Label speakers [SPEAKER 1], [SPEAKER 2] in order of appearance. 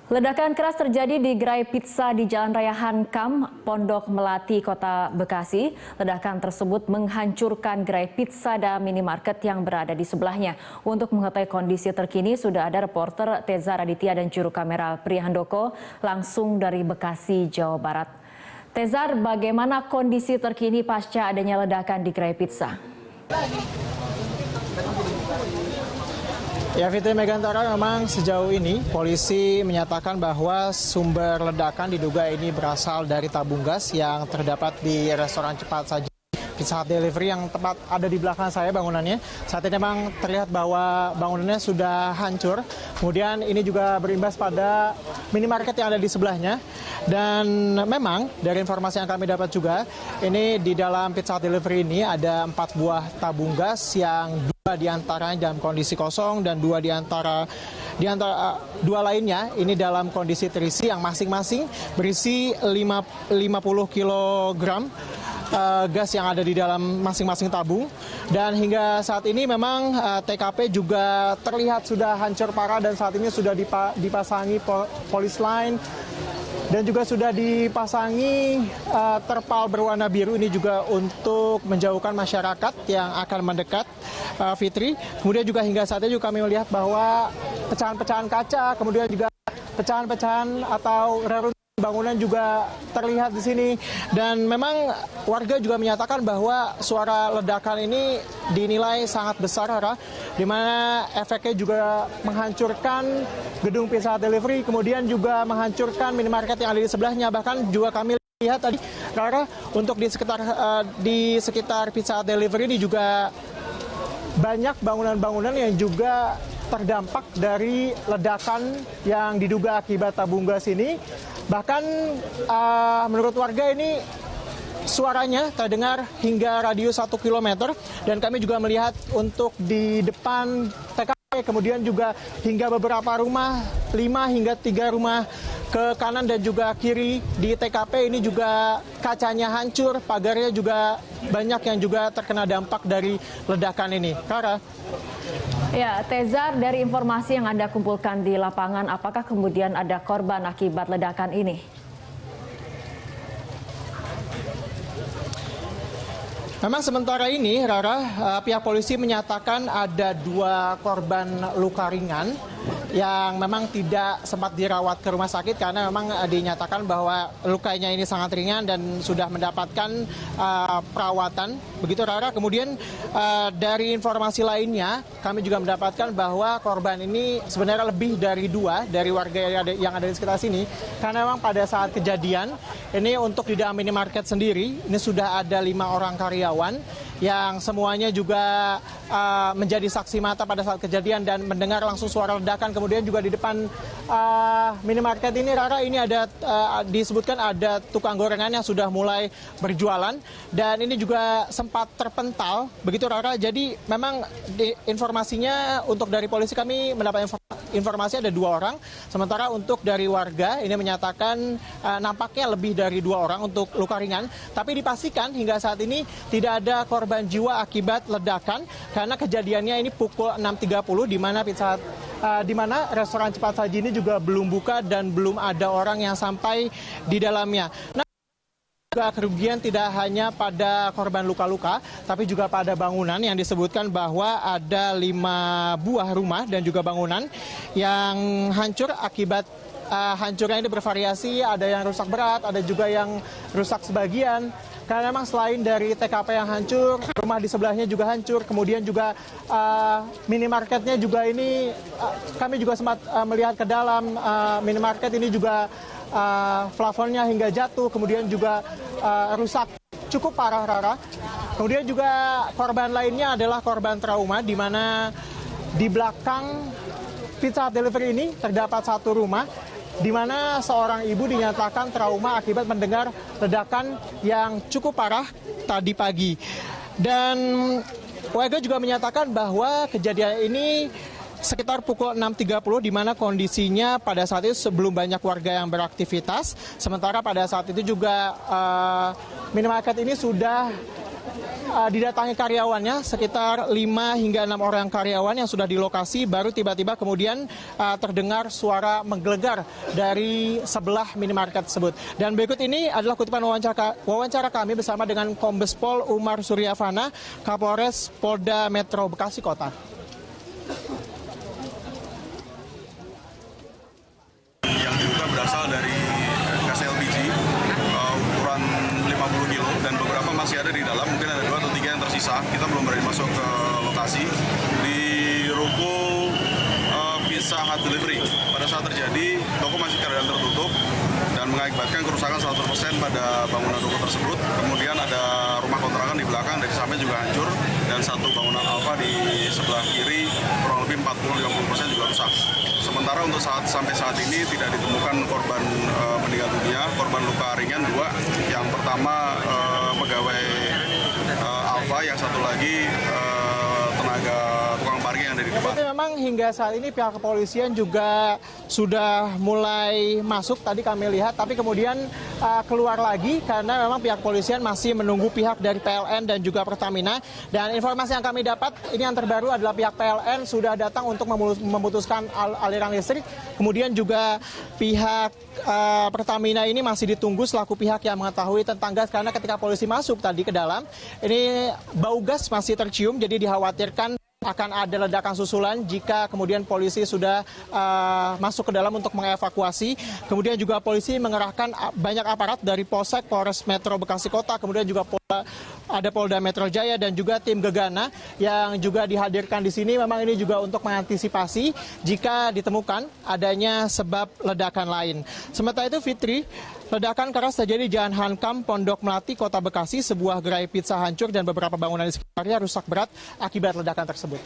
[SPEAKER 1] Ledakan keras terjadi di gerai pizza di Jalan Raya Hankam, Pondok Melati, Kota Bekasi. Ledakan tersebut menghancurkan gerai pizza dan minimarket yang berada di sebelahnya. Untuk mengetahui kondisi terkini, sudah ada reporter Teza Raditya dan juru kamera Prihandoko langsung dari Bekasi, Jawa Barat. Tezar, bagaimana kondisi terkini pasca adanya ledakan di gerai pizza?
[SPEAKER 2] Ya, Fitri Megantara, memang sejauh ini polisi menyatakan bahwa sumber ledakan diduga ini berasal dari tabung gas yang terdapat di restoran cepat saji Pizza Hut Delivery yang tepat ada di belakang saya bangunannya. Saat ini memang terlihat bahwa bangunannya sudah hancur. Kemudian ini juga berimbas pada minimarket yang ada di sebelahnya. Dan memang dari informasi yang kami dapat juga, ini di dalam Pizza Hut Delivery ini ada 4 buah tabung gas yang 2 diantaranya dalam kondisi kosong dan 2 diantara dua lainnya ini dalam kondisi terisi yang masing-masing berisi 50 kg gas yang ada di dalam masing-masing tabung. Dan hingga saat ini memang TKP juga terlihat sudah hancur parah dan saat ini sudah dipasangi polis line dan juga sudah dipasangi terpal berwarna biru ini juga untuk menjauhkan masyarakat yang akan mendekat, Fitri. Kemudian juga hingga saat ini juga kami melihat bahwa pecahan-pecahan kaca, kemudian juga pecahan-pecahan atau reruntuhan bangunan juga terlihat di sini. Dan memang warga juga menyatakan bahwa suara ledakan ini dinilai sangat besar, di mana efeknya juga menghancurkan gedung Pizza Hut Delivery, kemudian juga menghancurkan minimarket yang ada di sebelahnya. Bahkan juga kami lihat tadi, Rara, untuk di sekitar Pizza Hut Delivery ini juga banyak bangunan-bangunan yang juga terdampak dari ledakan yang diduga akibat tabung gas ini. Bahkan menurut warga ini suaranya terdengar hingga radius 1 km dan kami juga melihat untuk di depan TKP, kemudian juga hingga beberapa rumah, 5 hingga 3 rumah ke kanan dan juga kiri di TKP ini juga kacanya hancur, pagarnya juga banyak yang juga terkena dampak dari ledakan ini. Kara.
[SPEAKER 1] Ya, Tezar, dari informasi yang Anda kumpulkan di lapangan, apakah kemudian ada korban akibat ledakan ini?
[SPEAKER 2] Memang sementara ini, Rara, pihak polisi menyatakan ada 2 korban luka ringan yang memang tidak sempat dirawat ke rumah sakit karena memang dinyatakan bahwa lukanya ini sangat ringan dan sudah mendapatkan perawatan. Begitu, Rara. Kemudian dari informasi lainnya, kami juga mendapatkan bahwa korban ini sebenarnya lebih dari 2 dari warga yang ada di sekitar sini. Karena memang pada saat kejadian, ini untuk di dalam minimarket sendiri, ini sudah ada 5 orang karyawan yang semuanya juga menjadi saksi mata pada saat kejadian dan mendengar langsung suara ledakan. Kemudian juga di depan minimarket ini, Rara, ini ada disebutkan ada tukang gorengan yang sudah mulai berjualan dan ini juga sempat terpental, begitu, Rara. Jadi memang informasinya untuk dari polisi kami mendapat informasi ada 2 orang, sementara untuk dari warga ini menyatakan nampaknya lebih dari 2 orang untuk luka ringan. Tapi dipastikan hingga saat ini tidak ada korban jiwa akibat ledakan karena kejadiannya ini pukul 6.30 di mana restoran cepat saji ini juga belum buka dan belum ada orang yang sampai di dalamnya. Juga kerugian tidak hanya pada korban luka-luka, tapi juga pada bangunan yang disebutkan bahwa ada 5 buah rumah dan juga bangunan yang hancur akibat hancurnya ini bervariasi, ada yang rusak berat, ada juga yang rusak sebagian. Karena memang selain dari TKP yang hancur, rumah di sebelahnya juga hancur, kemudian juga minimarketnya juga ini, kami juga sempat melihat ke dalam minimarket ini juga plafonnya hingga jatuh, kemudian juga rusak cukup parah, Rara. Kemudian juga korban lainnya adalah korban trauma, di mana di belakang Pizza Hut Delivery ini terdapat 1 rumah, di mana seorang ibu dinyatakan trauma akibat mendengar ledakan yang cukup parah tadi pagi. Dan warga juga menyatakan bahwa kejadian ini sekitar pukul 6.30 di mana kondisinya pada saat itu sebelum banyak warga yang beraktivitas. Sementara pada saat itu juga minimarket ini sudah didatangi karyawannya, sekitar 5 hingga 6 orang karyawan yang sudah di lokasi, baru tiba-tiba kemudian terdengar suara menggelegar dari sebelah minimarket tersebut. Dan berikut ini adalah kutipan wawancara kami bersama dengan Kombes Pol Umar Suryavana, Kapolres Polda Metro Bekasi Kota.
[SPEAKER 3] Yang diduga berasal dari gas LPG ukuran 50 kilo dan beberapa masih ada di dalam, mungkin ada 2 atau 3 yang tersisa. Kita belum berani masuk ke lokasi di ruko Pizza Hut Delivery. Pada saat terjadi, toko masih keadaan tertutup dan mengakibatkan kerusakan 100% pada bangunan ruko tersebut. Kemudian ada rumah kontrakan di belakang dari samping juga hancur dan satu bangunan Alfa di sebelah kiri kurang lebih 40-50% juga rusak. Sementara untuk sampai saat ini tidak ditemukan korban meninggal dunia, korban luka ringan 2. Yang pertama pegawai Alfa, yang satu lagi tenaga tukang parkir yang ada di depan.
[SPEAKER 2] Tapi memang hingga saat ini pihak kepolisian juga sudah mulai masuk, tadi kami lihat, tapi kemudian keluar lagi karena memang pihak kepolisian masih menunggu pihak dari PLN dan juga Pertamina. Dan informasi yang kami dapat, ini yang terbaru adalah pihak PLN sudah datang untuk memutuskan aliran listrik. Kemudian juga pihak Pertamina ini masih ditunggu selaku pihak yang mengetahui tentang gas, karena ketika polisi masuk tadi ke dalam, ini bau gas masih tercium, jadi dikhawatirkan akan ada ledakan susulan jika kemudian polisi sudah masuk ke dalam untuk mengevakuasi. Kemudian juga polisi mengerahkan banyak aparat dari Polsek, Polres Metro Bekasi Kota, kemudian juga ada Polda Metro Jaya dan juga tim Gegana yang juga dihadirkan di sini. Memang ini juga untuk mengantisipasi jika ditemukan adanya sebab ledakan lain. Sementara itu, Fitri, ledakan keras terjadi di Jalan Hankam, Pondok Melati, Kota Bekasi. Sebuah gerai pizza hancur dan beberapa bangunan di sekitarnya rusak berat akibat ledakan tersebut.